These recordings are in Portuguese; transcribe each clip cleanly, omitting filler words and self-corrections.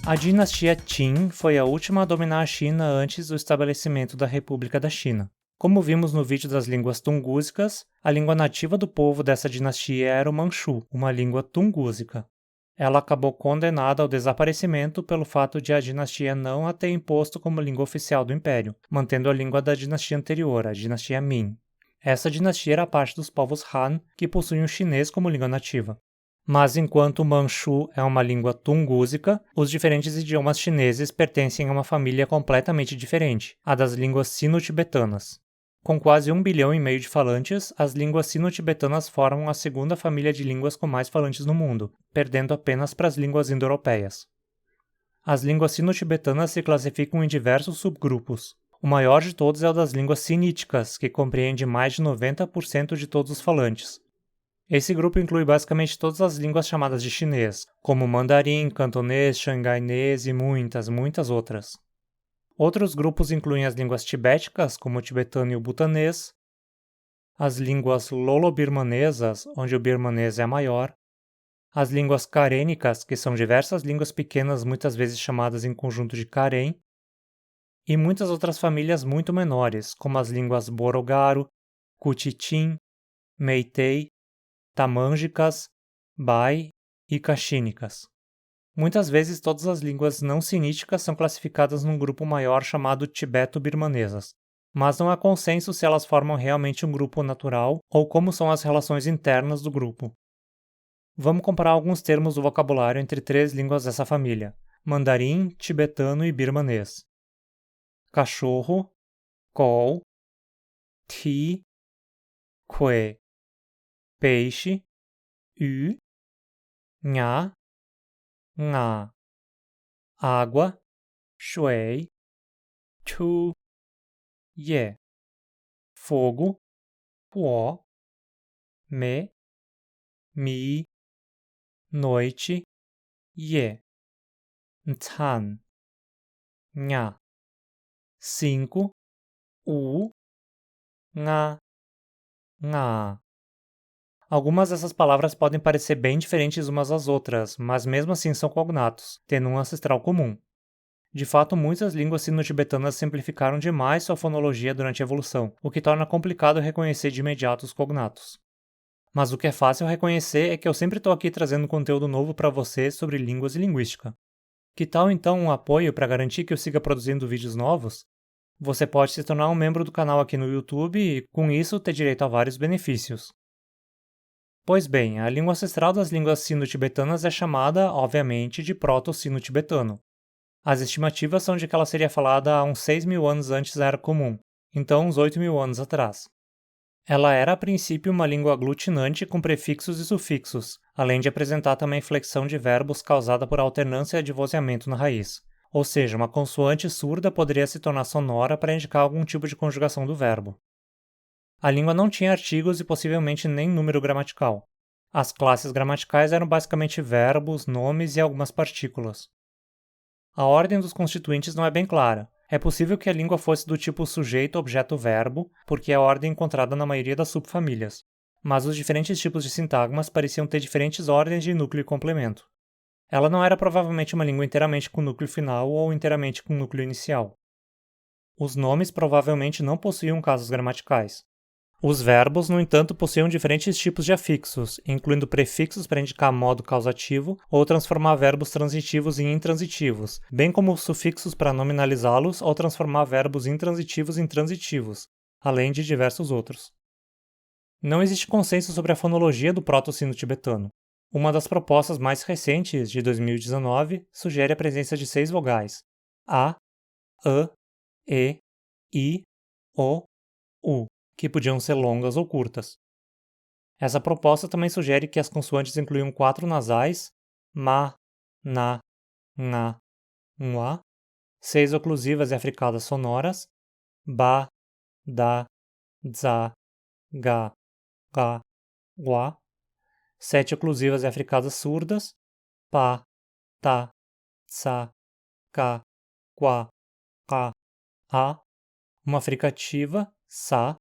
A dinastia Qin foi a última a dominar a China antes do estabelecimento da República da China. Como vimos no vídeo das línguas tungúsicas, a língua nativa do povo dessa dinastia era o Manchu, uma língua tungúsica. Ela acabou condenada ao desaparecimento pelo fato de a dinastia não a ter imposto como língua oficial do império, mantendo a língua da dinastia anterior, a dinastia Ming. Essa dinastia era parte dos povos Han, que possuem o chinês como língua nativa. Mas enquanto o Manchu é uma língua tungúsica, os diferentes idiomas chineses pertencem a uma família completamente diferente, a das línguas sino-tibetanas. Com quase 1,5 bilhão de falantes, as línguas sino-tibetanas formam a segunda família de línguas com mais falantes no mundo, perdendo apenas para as línguas indo-europeias. As línguas sino-tibetanas se classificam em diversos subgrupos. O maior de todos é o das línguas siníticas, que compreende mais de 90% de todos os falantes. Esse grupo inclui basicamente todas as línguas chamadas de chinês, como mandarim, cantonês, xangainês e muitas outras. Outros grupos incluem as línguas tibéticas, como o tibetano e o butanês, as línguas lolo-birmanesas, onde o birmanês é a maior, as línguas carênicas, que são diversas línguas pequenas muitas vezes chamadas em conjunto de Karen, e muitas outras famílias muito menores, como as línguas borogaro, cutitim, meitei, tamângicas, bai e caxínicas. Muitas vezes todas as línguas não siníticas são classificadas num grupo maior chamado tibeto-birmanesas, mas não há consenso se elas formam realmente um grupo natural ou como são as relações internas do grupo. Vamos comparar alguns termos do vocabulário entre 3 línguas dessa família: mandarim, tibetano e birmanês. Cachorro, col, ti, que. Peixe, yu, nha, nga. Água, shui, chu, ye. Fogo, huo, me, mi. Noite, ye. Tan, nha. 5, u, nga, nga. Algumas dessas palavras podem parecer bem diferentes umas das outras, mas mesmo assim são cognatos, tendo um ancestral comum. De fato, muitas línguas sino-tibetanas simplificaram demais sua fonologia durante a evolução, o que torna complicado reconhecer de imediato os cognatos. Mas o que é fácil reconhecer é que eu sempre estou aqui trazendo conteúdo novo para você sobre línguas e linguística. Que tal então um apoio para garantir que eu siga produzindo vídeos novos? Você pode se tornar um membro do canal aqui no YouTube e, com isso, ter direito a vários benefícios. Pois bem, a língua ancestral das línguas sino-tibetanas é chamada, obviamente, de proto-sino-tibetano. As estimativas são de que ela seria falada há uns 6.000 anos antes da Era Comum, então uns 8.000 anos atrás. Ela era a princípio uma língua aglutinante com prefixos e sufixos, além de apresentar também flexão de verbos causada por alternância de vozeamento na raiz. Ou seja, uma consoante surda poderia se tornar sonora para indicar algum tipo de conjugação do verbo. A língua não tinha artigos e possivelmente nem número gramatical. As classes gramaticais eram basicamente verbos, nomes e algumas partículas. A ordem dos constituintes não é bem clara. É possível que a língua fosse do tipo sujeito-objeto-verbo, porque é a ordem encontrada na maioria das subfamílias. Mas os diferentes tipos de sintagmas pareciam ter diferentes ordens de núcleo e complemento. Ela não era provavelmente uma língua inteiramente com núcleo final ou inteiramente com núcleo inicial. Os nomes provavelmente não possuíam casos gramaticais. Os verbos, no entanto, possuíam diferentes tipos de afixos, incluindo prefixos para indicar modo causativo ou transformar verbos transitivos em intransitivos, bem como sufixos para nominalizá-los ou transformar verbos intransitivos em transitivos, além de diversos outros. Não existe consenso sobre a fonologia do proto-sino-tibetano. Uma das propostas mais recentes, de 2019, sugere a presença de 6 vogais: A, E, I, O, U, que podiam ser longas ou curtas. Essa proposta também sugere que as consoantes incluíam 4 nasais, ma, na, nga, ngwa, 6 oclusivas e africadas sonoras, ba, da, za, ga, ga, gua, 7 oclusivas e africadas surdas, pa, ta, tsa, ka, qua, ka, a, uma fricativa, sa,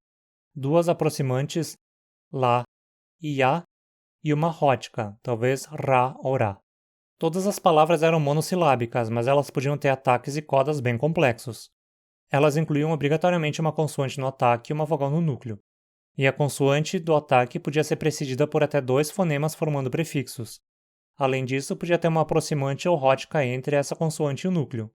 2 aproximantes, lá e ya, e uma rótica, talvez ra ou ra. Todas as palavras eram monossilábicas, mas elas podiam ter ataques e codas bem complexos. Elas incluíam obrigatoriamente uma consoante no ataque e uma vogal no núcleo. E a consoante do ataque podia ser precedida por até 2 fonemas formando prefixos. Além disso, podia ter uma aproximante ou rótica entre essa consoante e o núcleo.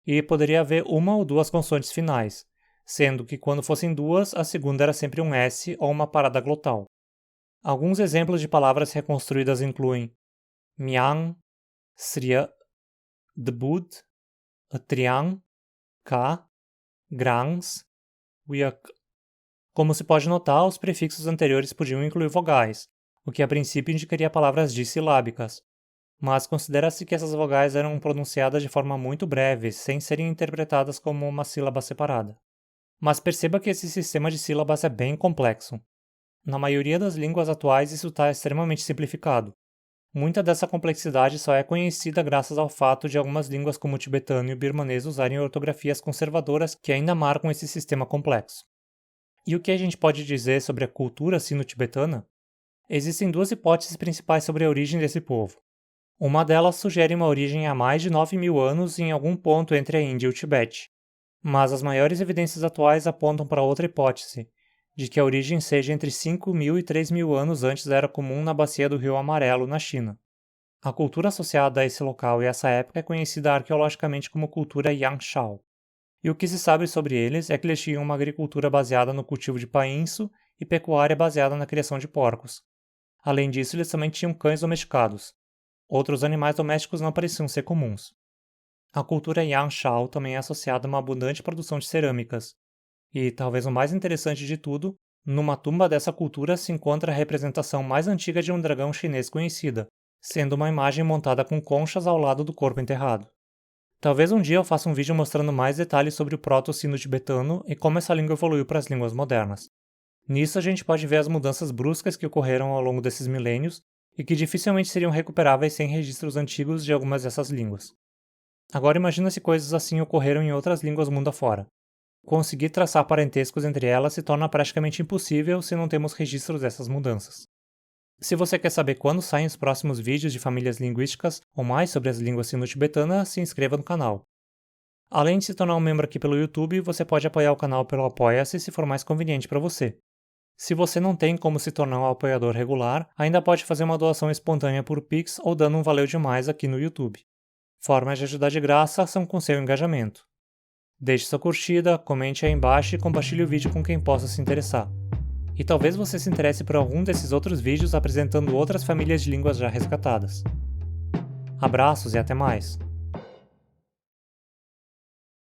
E poderia haver uma ou duas consoantes finais, sendo que quando fossem duas, a segunda era sempre um S ou uma parada glotal. Alguns exemplos de palavras reconstruídas incluem Miang, Sria, Dbud, Atriang, Ka, Grangs, Wiak. Como se pode notar, os prefixos anteriores podiam incluir vogais, o que a princípio indicaria palavras dissilábicas, mas considera-se que essas vogais eram pronunciadas de forma muito breve, sem serem interpretadas como uma sílaba separada. Mas perceba que esse sistema de sílabas é bem complexo. Na maioria das línguas atuais isso está extremamente simplificado. Muita dessa complexidade só é conhecida graças ao fato de algumas línguas como o tibetano e o birmanês usarem ortografias conservadoras que ainda marcam esse sistema complexo. E o que a gente pode dizer sobre a cultura sino-tibetana? Existem 2 hipóteses principais sobre a origem desse povo. Uma delas sugere uma origem há mais de 9.000 anos em algum ponto entre a Índia e o Tibete. Mas as maiores evidências atuais apontam para outra hipótese, de que a origem seja entre 5.000 e 3.000 anos antes da Era Comum na bacia do Rio Amarelo, na China. A cultura associada a esse local e essa época é conhecida arqueologicamente como cultura Yangshao. E o que se sabe sobre eles é que eles tinham uma agricultura baseada no cultivo de painço e pecuária baseada na criação de porcos. Além disso, eles também tinham cães domesticados. Outros animais domésticos não pareciam ser comuns. A cultura Yangshao também é associada a uma abundante produção de cerâmicas. E, talvez o mais interessante de tudo, numa tumba dessa cultura se encontra a representação mais antiga de um dragão chinês conhecida, sendo uma imagem montada com conchas ao lado do corpo enterrado. Talvez um dia eu faça um vídeo mostrando mais detalhes sobre o proto-sino-tibetano e como essa língua evoluiu para as línguas modernas. Nisso a gente pode ver as mudanças bruscas que ocorreram ao longo desses milênios e que dificilmente seriam recuperáveis sem registros antigos de algumas dessas línguas. Agora imagina se coisas assim ocorreram em outras línguas mundo afora. Conseguir traçar parentescos entre elas se torna praticamente impossível se não temos registros dessas mudanças. Se você quer saber quando saem os próximos vídeos de famílias linguísticas ou mais sobre as línguas sino-tibetanas, se inscreva no canal. Além de se tornar um membro aqui pelo YouTube, você pode apoiar o canal pelo Apoia-se se for mais conveniente para você. Se você não tem como se tornar um apoiador regular, ainda pode fazer uma doação espontânea por Pix ou dando um valeu demais aqui no YouTube. Formas de ajudar de graça são com seu engajamento. Deixe sua curtida, comente aí embaixo e compartilhe o vídeo com quem possa se interessar. E talvez você se interesse por algum desses outros vídeos apresentando outras famílias de línguas já resgatadas. Abraços e até mais!